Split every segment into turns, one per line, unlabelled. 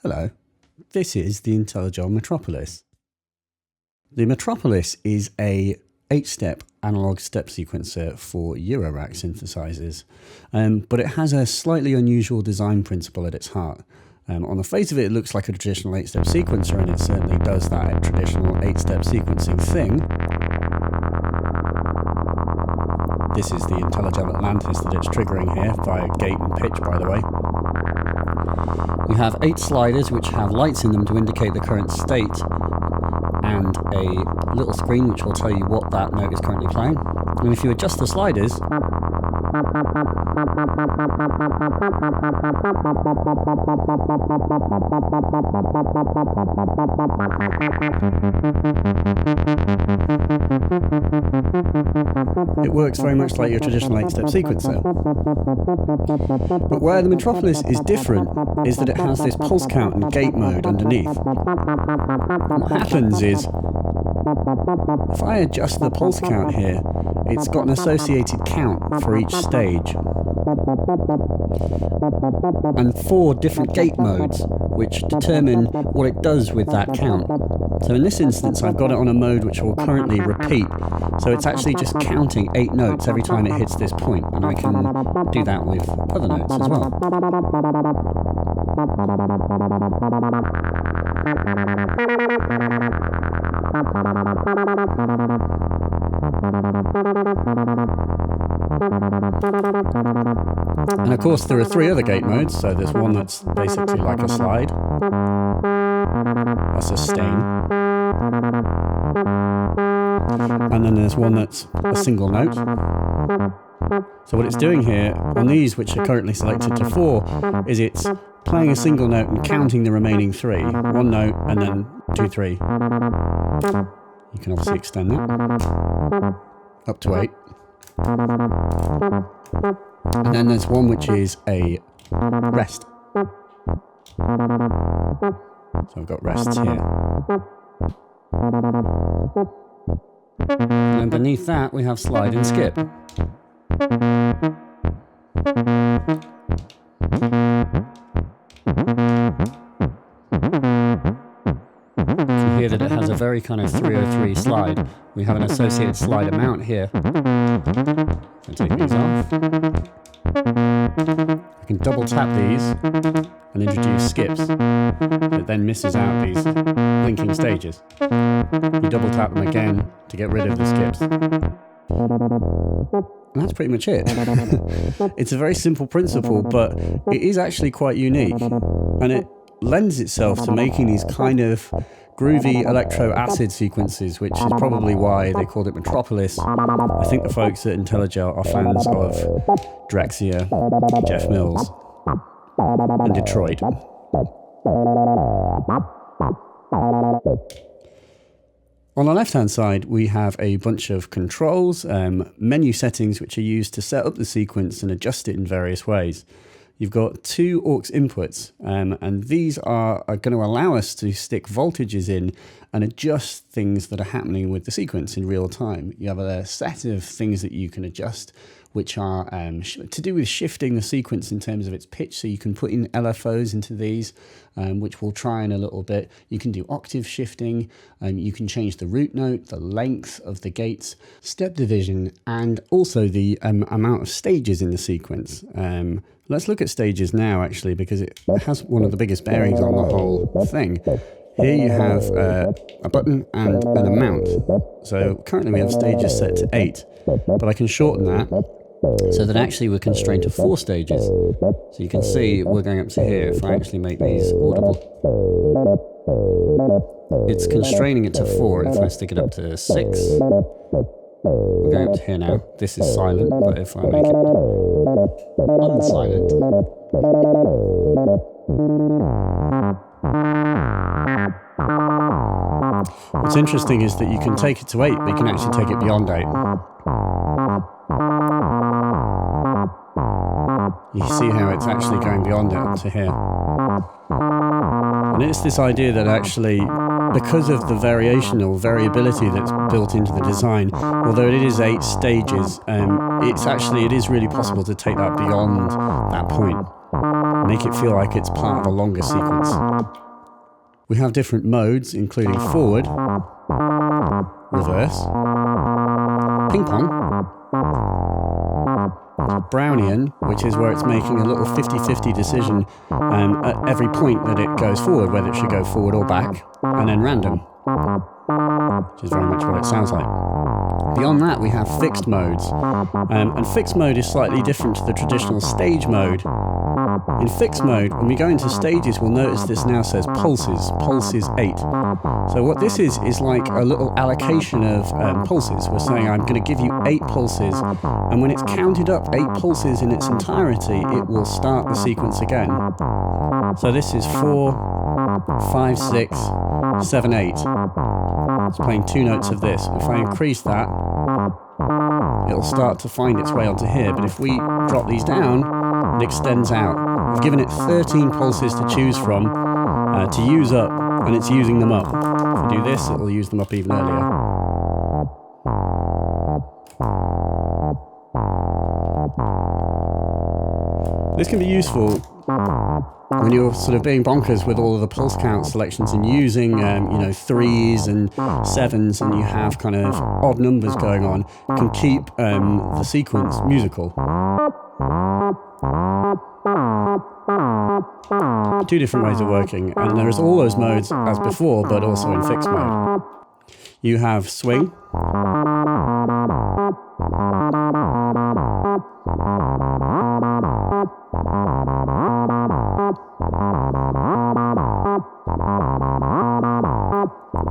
Hello, this is the Intellijel Metropolis. The Metropolis is a 8-step analog step sequencer for Eurorack synthesizers, but it has a slightly unusual design principle at its heart. On the face of it, it looks like a traditional 8-step sequencer, and it certainly does that traditional 8-step sequencing thing. This is the Intellijel Atlantis that it's triggering here via gate and pitch, by the way. We have 8 sliders which have lights in them to indicate the current state, and a little screen which will tell you what that note is currently playing. And if you adjust the sliders, it works very much like your traditional 8-step sequencer. But where the Metropolis is different is that it has this pulse count and gate mode underneath. And what happens is, if I adjust the pulse count here, it's got an associated count for each stage, and 4 different gate modes which determine what it does with that count. So in this instance, I've got it on a mode which will currently repeat, so it's actually just counting 8 notes every time it hits this point, and I can do that with other notes as well. And of course there are 3 other gate modes, so there's one that's basically like a slide, a sustain, and then there's one that's a single note. So what it's doing here, on these which are currently selected to 4, is it's playing a single note and counting the remaining 3, 1 note and then 2, 3. You can obviously extend that up to 8. And then there's one which is a rest. So I've got rests here. And beneath that we have slide and skip. You can hear that it has a very kind of 303 slide. We have an associated slide amount here. I'll take these off. I can double tap these and introduce skips. It then misses out these blinking stages. You double tap them again to get rid of the skips. And that's pretty much it. It's a very simple principle, but it is actually quite unique. And it lends itself to making these kind of groovy electro-acid sequences, which is probably why they called it Metropolis. I think the folks at Intellijel are fans of Drexciya, Jeff Mills, and Detroit. On the left-hand side, we have a bunch of controls, menu settings which are used to set up the sequence and adjust it in various ways. You've got 2 aux inputs, and these are going to allow us to stick voltages in and adjust things that are happening with the sequence in real time. You have a set of things that you can adjust, which are to do with shifting the sequence in terms of its pitch. So you can put in LFOs into these, which we'll try in a little bit. You can do octave shifting, you can change the root note, the length of the gates, step division, and also the amount of stages in the sequence. Let's look at stages now, actually, because it has one of the biggest bearings on the whole thing. Here you have a button and an amount. So currently we have stages set to 8, but I can shorten that so that actually we're constrained to 4 stages. So you can see we're going up to here. If I actually make these audible, it's constraining it to 4. If I stick it up to 6, we're going up to here now. This is silent, but if I make it unsilent, what's interesting is that you can take it to 8, but you can actually take it beyond 8. You see how it's actually going beyond it up to here. And it's this idea that actually, because of the variation or variability that's built into the design, although it is 8 stages, it is really possible to take that beyond that point. make it feel like it's part of a longer sequence. We have different modes, including forward, reverse, ping pong, Brownian, which is where it's making a little 50-50 decision at every point that it goes forward, whether it should go forward or back, and then random, which is very much what it sounds like. Beyond that, we have fixed modes, and fixed mode is slightly different to the traditional stage mode. In fixed mode, when we go into stages, we'll notice this now says pulses 8. So what this is like a little allocation of pulses. We're saying I'm going to give you 8 pulses, and when it's counted up 8 pulses in its entirety, it will start the sequence again. So this is 4, 5, 6, 7, 8. It's playing 2 notes of this. If I increase that, it'll start to find its way onto here. But if we drop these down, it extends out. We've given it 13 pulses to choose from, to use up, and it's using them up. If we do this, it will use them up even earlier. This can be useful when you're sort of being bonkers with all of the pulse count selections and using, 3s and 7s, and you have kind of odd numbers going on, it can keep the sequence musical. 2 different ways of working, and there's all those modes as before, but also in fixed mode. You have swing,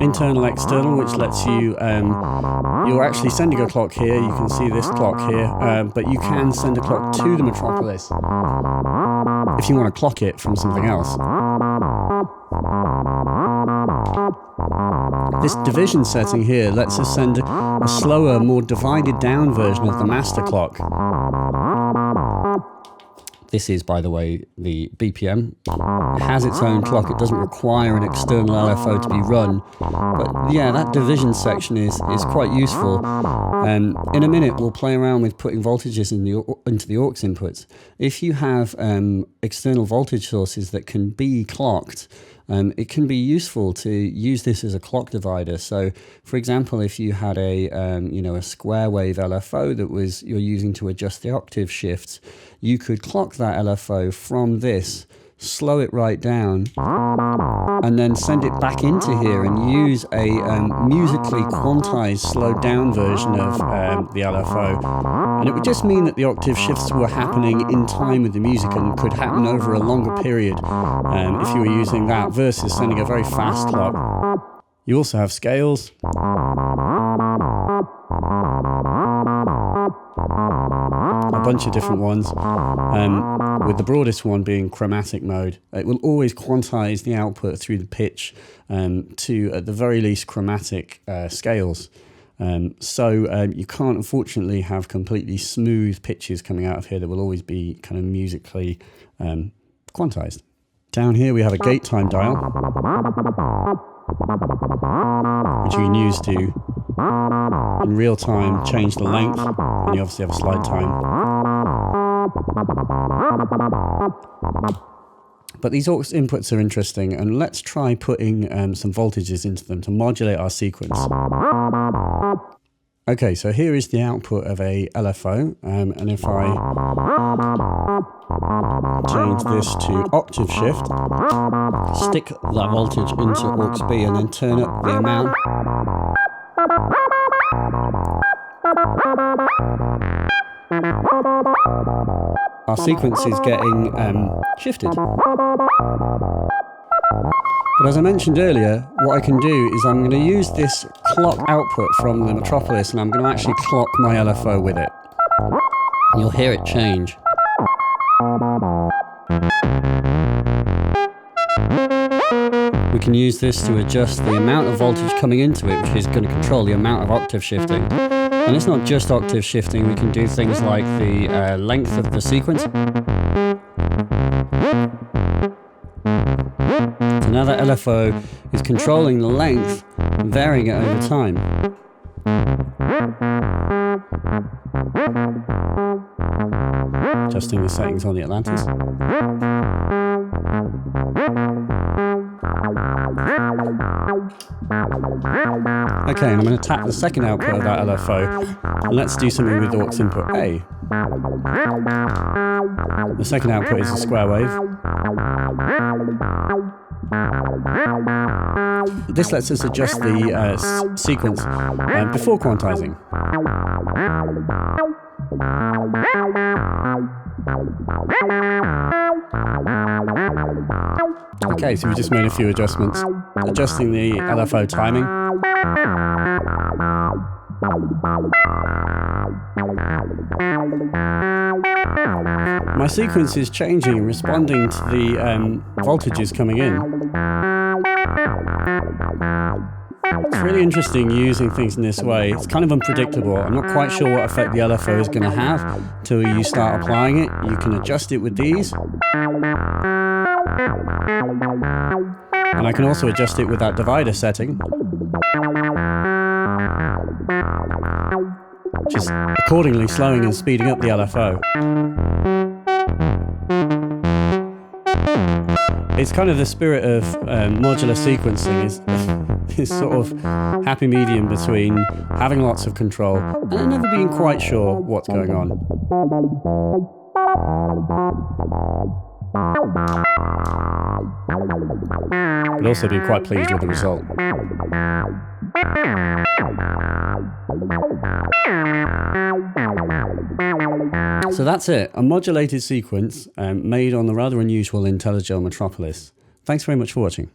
internal, external, which lets you, you're actually sending a clock here, you can see this clock here, but you can send a clock to the Metropolis if you want to clock it from something else. This division setting here lets us send a slower, more divided down version of the master clock. This is, by the way, the BPM. It has its own clock. It doesn't require an external LFO to be run. But yeah, that division section is quite useful. In a minute, we'll play around with putting voltages into the aux inputs. If you have external voltage sources that can be clocked, it can be useful to use this as a clock divider. So, for example, if you had a square wave LFO that you're using to adjust the octave shifts, you could clock that LFO from this, slow it right down, and then send it back into here and use a musically quantized, slowed down version of the LFO. And it would just mean that the octave shifts were happening in time with the music and could happen over a longer period if you were using that versus sending a very fast clock. You also have scales. A bunch of different ones, with the broadest one being chromatic mode. It will always quantize the output through the pitch to, at the very least, chromatic scales. So you can't, unfortunately, have completely smooth pitches coming out of here. That will always be kind of musically quantized. Down here we have a gate time dial, which you can use to, in real time, change the length, and you obviously have a slide time. But these aux inputs are interesting, and let's try putting some voltages into them to modulate our sequence. Okay, so here is the output of a LFO, and if I change this to octave shift, stick that voltage into aux B and then turn up the amount. Our sequence is getting shifted. But as I mentioned earlier, what I can do is I'm going to use this clock output from the Metropolis, and I'm going to actually clock my LFO with it. And you'll hear it change. We can use this to adjust the amount of voltage coming into it, which is going to control the amount of octave shifting. And it's not just octave shifting, we can do things like the length of the sequence. So now that LFO is controlling the length and varying it over time. Adjusting the settings on the Atlantis. Okay, and I'm going to tap the second output of that LFO, and let's do something with aux input A. The second output is a square wave. This lets us adjust the sequence before quantizing. Okay, so we just made a few adjustments, adjusting the LFO timing. My sequence is changing, responding to the voltages coming in. It's really interesting using things in this way. It's kind of unpredictable. I'm not quite sure what effect the LFO is going to have till you start applying it. You can adjust it with these. And I can also adjust it with that divider setting, just accordingly slowing and speeding up the LFO. It's kind of the spirit of modular sequencing is this sort of happy medium between having lots of control and never being quite sure what's going on. But also being quite pleased with the result. So that's it, a modulated sequence made on the rather unusual Intellijel Metropolis. Thanks very much for watching.